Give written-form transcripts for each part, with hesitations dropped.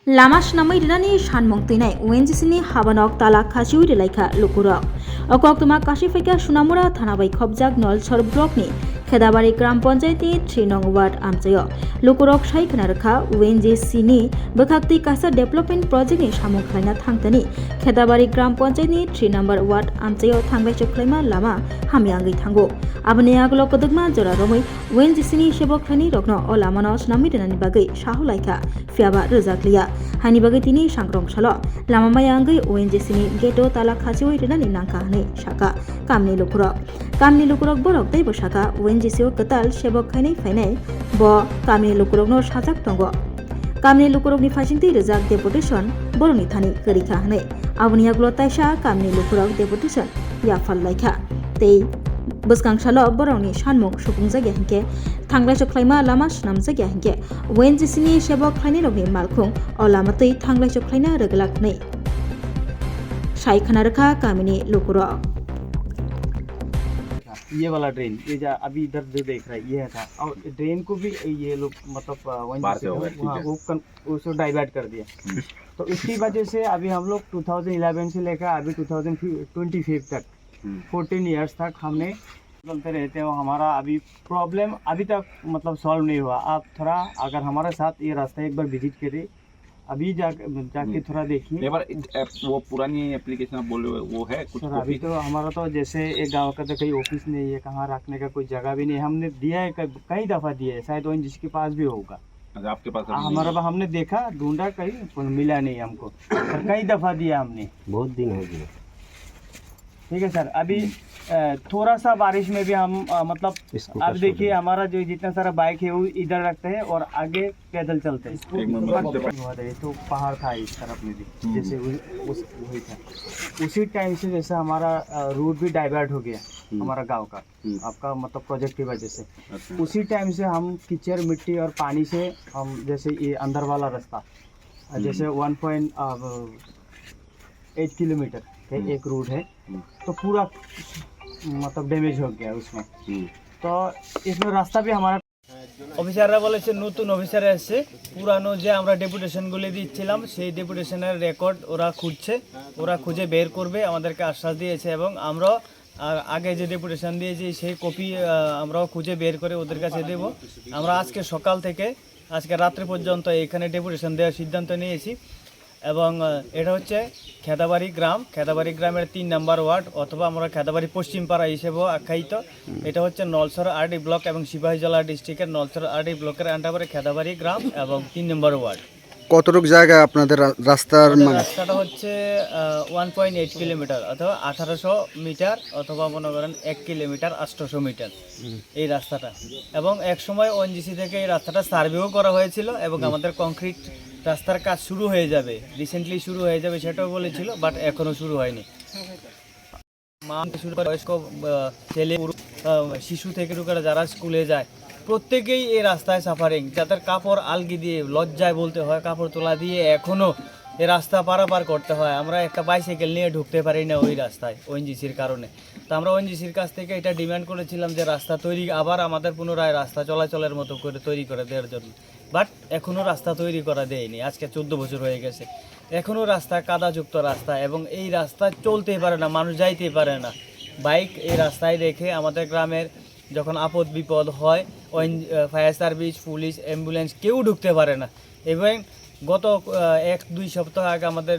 Lamas namai rirani shanmong tinai ONGC-ni habanok tala khasiu rilaikha lukurok. Okok tuma Kashifika Sunamura thanabai khobjak Nolchor block-ni Khedabari Gram Panchayat-ni 3 nong ward amchayo. Lukurok saikna rakha ONGC-ni Bakhakti Kasa Development Project-ni samung khlaina thangtani Khedabari Gram Panchayat-ni 3 number ward amchayo thangbai choklaima lama hamyangai thango. Aboni aglo kodagma jora romai ONGC-ni sebok khlani rokno o lamano snami dinani bagai sahulaikha fiaba rojakliya. Hani bagai tini sangrong salo lama mayangai ONGC-ni geto tala khasioi rinani nangka hanai saka kamni lukurok borok tei bosaka ONGC-o ketal sebok khainai fainai bo kamni lukurok no sajak tongo. Kamni lukurok ni faisingti rejak deputation boroni thani kerikha hanai aboni aglo taisa kamni lukurok deputation yafal laikha tei Buskang salo borongni sanmuk supungjagya hingke thanglai choklaima lama snamjagya hingke ONGC-ni sebok khlaini rokni malkhung o lamatui thanglai choklaina reglak nei साइखना रखा कामिनी लुकुरो ये वाला drain ये जो अभी इधर जो देख रहा है ये था और ड्रेन को भी ये लोग मतलब उसको डाइवर्ट कर दिया तो इसकी वजह से अभी हम लोग 2011 से लेकर अभी 2025 तक 14 इयर्स तक हमने चलते रहते हैं। हमारा अभी प्रॉब्लम अभी तक मतलब सॉल्व नहीं हुआ। आप थोड़ा अगर हमारे साथ ये रास्ता एक बार विजिट करें अभी जाके थोड़ा देखिए। वो पुरानी एप्लीकेशन आप बोल रहे हो वो है कुछ सर अभी तो हमारा तो जैसे एक गांव का तो कहीं ऑफिस नहीं है, कहाँ रखने का कोई जगह भी नहीं। हमने दिया है कई दफ़ा दिया है, शायद ONGC के पास भी होगा। आपके पास हमारा हमने देखा ढूंढा कहीं मिला नहीं हमको, कई दफ़ा दिया हमने, बहुत दिन हो गए। ठीक है सर। अभी थोड़ा सा बारिश में भी हम मतलब अब देखिए हमारा जो जितना सारा बाइक है वो इधर रखते हैं और आगे पैदल चलते हैं। तो पहाड़ था इस तरफ में भी जैसे वही था, उसी टाइम से जैसे हमारा रूट भी डाइवर्ट हो गया हमारा गांव का आपका मतलब प्रोजेक्ट की वजह से। उसी टाइम से हम कीचड़ मिट्टी और पानी से हम जैसे ये अंदर वाला रास्ता जैसे 1.8 किलोमीटर एक रूट है तो पूरा मतलब ড্যামেজ हो गया उसमें। তো इसमें রাস্তা भी हमारा অফিসাররা বলেছে নতুন অফিসার এসেছে, পুরানো যে আমরা ডেপুটেশনগুলি দিচ্ছিলাম সেই ডেপুটেশনের রেকর্ড ওরা খুঁজে বের করবে আমাদেরকে আশ্বাস দিয়েছে এবং আমরা আগে যে ডেপুটেশন দিয়েছি সেই কপি আমরাও খুঁজে বের করে ওদের কাছে দেব। আমরা আজকে সকাল থেকে আজকে রাত্রি পর্যন্ত এখানে ডেপুটেশন দেওয়ার সিদ্ধান্ত নিয়েছি এবং এটা হচ্ছে খেদাবাড়ি গ্রামের 3 নম্বর ওয়ার্ড অথবা আমরা খেদাবাড়ি পশ্চিম পাড়া হিসেবেও আখ্যায়িত। এটা হচ্ছে নলছর আরডি ব্লক এবং সিপাহীজলা ডিস্ট্রিক্টের নলছর আরডি ব্লকের আন্ডারে খেদাবাড়ি গ্রাম এবং 3 নম্বর ওয়ার্ড। কতটুকু জায়গা আপনাদের রাস্তাটা হচ্ছে 1.8 কিলোমিটার অথবা 1800 মিটার অথবা মনে করেন 1 কিলোমিটার 800 মিটার এই রাস্তাটা। এবং এক সময় ONGC থেকে এই রাস্তাটা সার্ভেও করা হয়েছিল এবং আমাদের কংক্রিট রাস্তার কাজ শুরু হয়ে যাবে, রিসেন্টলি শুরু হয়ে যাবে সেটাও বলেছিল, বাট এখনো শুরু হয়নি। মা শুরু করে বয়স্ক ছেলে শিশু থেকে শুরু করে যারা স্কুলে যায় প্রত্যেকেই এই রাস্তায় সাফারিং, যাদের কাপড় আলগি দিয়ে লজ্জায় বলতে হয় কাপড় তোলা দিয়ে এখনও এই রাস্তা পারাপার করতে হয়। আমরা একটা বাইসাইকেল নিয়ে ঢুকতে পারি না ওই রাস্তায় ONGC-র কারণে। তো আমরা ONGC-র কাছ থেকে এটা ডিমান্ড করেছিলাম যে রাস্তা তৈরি আবার আমাদের পুনরায় রাস্তা চলাচলের মতো করে তৈরি করে দেওয়ার জন্য, বাট এখনও রাস্তা তৈরি করা দেয়নি। আজকে 14 বছর হয়ে গেছে, এখনও রাস্তা কাদাযুক্ত রাস্তা এবং এই রাস্তা চলতেই পারে না, মানুষ যাইতেই পারে না। বাইক এই রাস্তায় রেখে আমাদের গ্রামের যখন আপদ বিপদ হয় ফায়ার সার্ভিস, পুলিশ, অ্যাম্বুলেন্স কেউ ঢুকতে পারে না। এবং গত 1-2 সপ্তাহ আগে আমাদের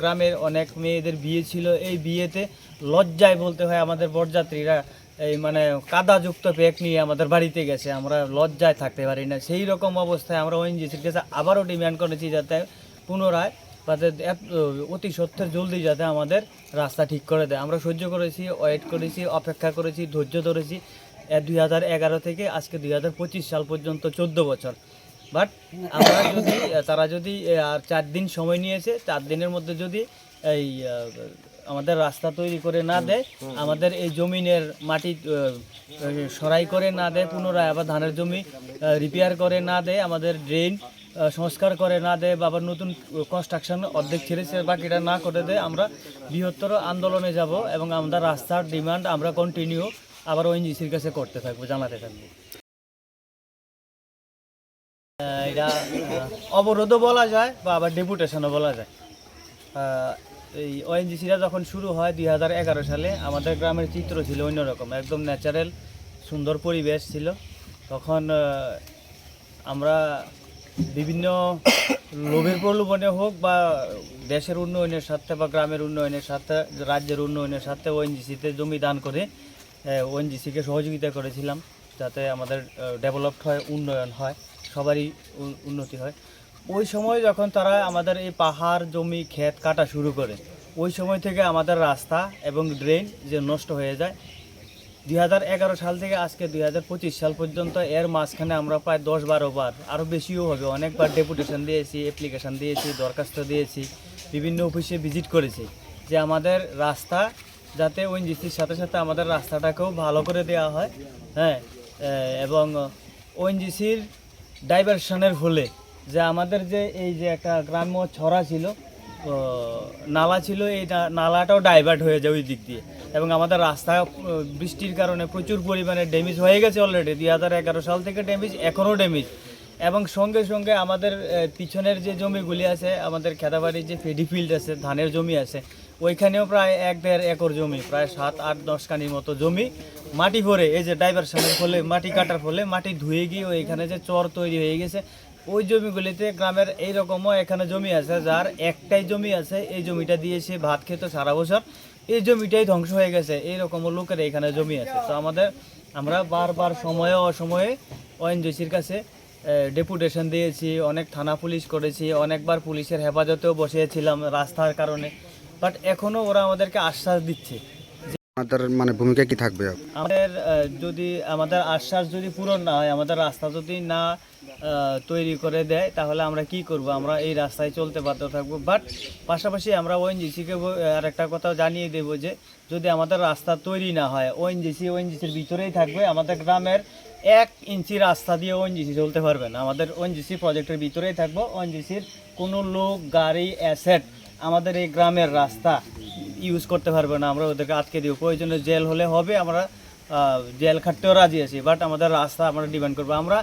গ্রামের অনেক মেয়েদের বিয়ে ছিল, এই বিয়েতে লজ্জায় বলতে হয় আমাদের বরযাত্রীরা এই মানে কাদাযুক্ত ব্যাগ নিয়ে আমাদের বাড়িতে গেছে, আমরা লজ্জায় থাকতে পারি না। সেই রকম অবস্থায় আমরা ONGC-র কাছে আবারও ডিমান্ড করেছি যাতে পুনরায় অতি সত্ত্বর জলদি যাতে আমাদের রাস্তা ঠিক করে দেয়। আমরা সহ্য করেছি, ওয়েট করেছি, অপেক্ষা করেছি, ধৈর্য ধরেছি 2011 থেকে আজকে 2025 সাল পর্যন্ত 14 বছর। বাট আমরা তারা যদি আর 4 দিন সময় নিয়েছে, 4 দিনের মধ্যে যদি এই আমাদের রাস্তা তৈরি করে না দেয়, আমাদের এই জমিনের মাটি সরাই করে না দেয়, পুনরায় আবার ধানের জমি রিপেয়ার করে না দেয়, আমাদের ড্রেন সংস্কার করে না দেয় বা আবার নতুন কনস্ট্রাকশন অর্ধেক ছেড়েছে বাকিটা না করে দেয়, আমরা বৃহত্তর আন্দোলনে যাব এবং আমাদের রাস্তার ডিমান্ড আমরা কন্টিনিউ আবার ONGC-র কাছে করতে থাকবো, জানাতে থাকবো। এটা অবরোধও বলা যায় বা আবার ডেপুটেশনও বলা যায়। এই ওএনজিসিটা যখন শুরু হয় 2011 সালে, আমাদের গ্রামের চিত্র ছিল অন্যরকম, একদম ন্যাচারাল সুন্দর পরিবেশ ছিল। তখন আমরা বিভিন্ন লোভের প্রলোভনে হোক বা দেশের উন্নয়নের স্বার্থে বা গ্রামের উন্নয়নের স্বার্থে, রাজ্যের উন্নয়নের স্বার্থে ওএনজিসিতে জমি দান করে ওএনজিসিকে সহযোগিতা করেছিলাম, যাতে আমাদের ডেভেলপড হয়, উন্নয়ন হয়, সবারই উন্নতি হয়। ওই সময় যখন তারা আমাদের এই পাহাড় জমি ক্ষেত কাটা শুরু করে, ওই সময় থেকে আমাদের রাস্তা এবং ড্রেন যে নষ্ট হয়ে যায়। 2011 সাল থেকে আজকে 2025 সাল পর্যন্ত এর মাঝখানে আমরা প্রায় 10-12 বার, আরও বেশিও হবে, অনেকবার ডেপুটেশন দিয়েছি, অ্যাপ্লিকেশন দিয়েছি, দরখাস্ত দিয়েছি, বিভিন্ন অফিসে ভিজিট করেছি যে আমাদের রাস্তা যাতে ওএনজিসির সাথে সাথে আমাদের রাস্তাটাকেও ভালো করে দেওয়া হয়। হ্যাঁ, এবং ওএনজিসির ডাইভারশনের ফলে যে আমাদের যে এই যে একটা গ্রাম্য ছড়া ছিল, নালা ছিল, এই নালাটাও ডাইভার্ট হয়ে যায় ওই দিক দিয়ে, এবং আমাদের রাস্তা বৃষ্টির কারণে প্রচুর পরিমাণে ড্যামেজ হয়ে গেছে অলরেডি। 2011 সাল থেকে ড্যামেজ, এখনও ড্যামেজ। এবং সঙ্গে সঙ্গে আমাদের পিছনের যে জমিগুলি আছে, আমাদের খেতাবাড়ির যে ফেডি ফিল্ড আছে, ধানের জমি আছে, ওইখানেও প্রায় 1-1.5 একর জমি, প্রায় 7-8-10 কানির মতো জমি মাটি ভরে, এই যে ডাইভারশনের ফলে, মাটি কাটার ফলে মাটি ধুয়ে গিয়ে ওইখানে যে চর তৈরি হয়ে গেছে, ওই জমিগুলিতে গ্রামের এইরকমও এখানে জমি আছে যার একটাই জমি আছে, এই জমিটা দিয়ে সে ভাত খেত সারা বছর, এই জমিটাই ধ্বংস হয়ে গেছে। এইরকমও লোকের এখানে জমি আছে। তো আমরা বারবার সময়ে অসময়ে ওএনজিসির কাছে ডেপুটেশন দিয়েছি, অনেক থানা পুলিশ করেছি, অনেকবার পুলিশের হেফাজতেও বসিয়েছিলাম রাস্তার কারণে, বাট এখনও ওরা আমাদেরকে আশ্বাস দিচ্ছে। আমাদের মানে ভূমিকা কি থাকবে? আমাদের যদি আমাদের আশ্বাস যদি পূরণ না হয়, আমাদের রাস্তা যদি না তৈরি করে দেয়, তাহলে আমরা কি করব? আমরা এই রাস্তায় চলতে বাধ্য থাকবো। বাট পাশাপাশি আমরা ওএনজিসিকে আর একটা কথা জানিয়ে দেবো যে যদি আমাদের রাস্তা তৈরি না হয়, ওএনজিসির ভিতরেই থাকবে। আমাদের গ্রামের 1 ইঞ্চি রাস্তা দিয়ে ওএনজিসি চলতে পারবে না। আমাদের ওএনজিসি প্রজেক্টের ভিতরেই থাকবো। ওএনজিসির কোনো লোক, গাড়ি, অ্যাসেট আমাদের এই গ্রামের রাস্তা ইউজ করতে পারবে না। আমরা ওদেরকে আটকে দিব। প্রয়োজনে জেল হলে হবে, আমরা জেল খাটতেও রাজি আছি, বাট আমাদের রাস্তা আমরা ডিমান্ড করবো। আমরা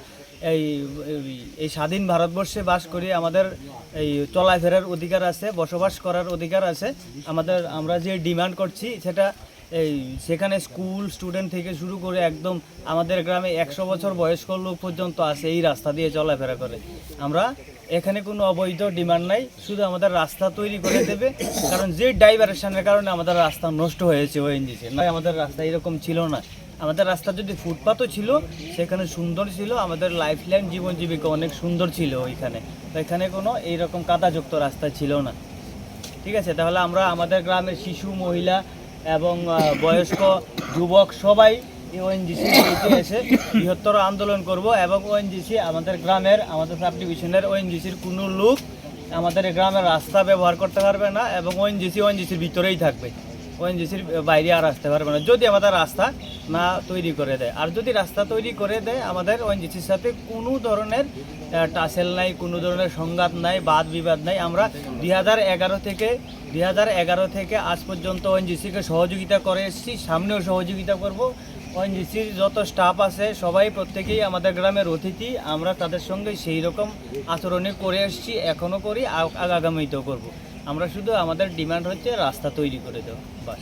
এই স্বাধীন ভারতবর্ষে বাস করি, আমাদের এই চলাফেরার অধিকার আছে, বসবাস করার অধিকার আছে। আমরা যে ডিমান্ড করছি সেটা সেখানে স্কুল স্টুডেন্ট থেকে শুরু করে একদম আমাদের গ্রামে 100 বছর বয়স্ক লোক পর্যন্ত আছে, এই রাস্তা দিয়ে চলাফেরা করে। আমরা এখানে কোনো অবৈধ ডিমান্ড নাই, শুধু আমাদের রাস্তা তৈরি করে দেবে। কারণ যে ডাইভারশনের কারণে আমাদের রাস্তা নষ্ট হয়েছে ওএনজিসি, নয় আমাদের রাস্তা এরকম ছিল না। আমাদের রাস্তা যদি ফুটপাতও ছিল, সেখানে সুন্দর ছিল, আমাদের লাইফলাইন জীবন জীবিকা অনেক সুন্দর ছিল ওইখানে। তো এখানে কোনো এইরকম কাদাযুক্ত রাস্তা ছিল না। ঠিক আছে, তাহলে আমরা আমাদের গ্রামের শিশু, মহিলা এবং বয়স্ক, যুবক সবাই ওএনজিসির বিরুদ্ধে এসে বৃহত্তর আন্দোলন করব। এবং ওএনজিসি আমাদের গ্রামের, আমাদের সাব ডিভিশনের ওএনজিসির কোনো লোক আমাদের গ্রামের রাস্তা ব্যবহার করতে পারবে না, এবং ওএনজিসির ভিতরেই থাকবে, ওএনজিসির বাইরে আর আসতে পারবে না যদি আমাদের রাস্তা না তৈরি করে দেয়। আর যদি রাস্তা তৈরি করে দেয়, আমাদের ওএনজিসির সাথে কোনো ধরনের টাসেল নাই, কোনো ধরনের সংঘাত নাই, বাদ বিবাদ নাই। আমরা 2011 থেকে আজ পর্যন্ত ওএনজিসিকে সহযোগিতা করে এসেছি, সামনেও সহযোগিতা করব। ওএনজিসির যত স্টাফ আছে সবাই প্রত্যেকেই আমাদের গ্রামের অতিথি, আমরা তাদের সঙ্গে সেই রকম আচরণে করে এসেছি, এখনও করি, আগামীতেও করব। আমরা শুধু আমাদের ডিমান্ড হচ্ছে রাস্তা তৈরি করে দেওয়া, বাস।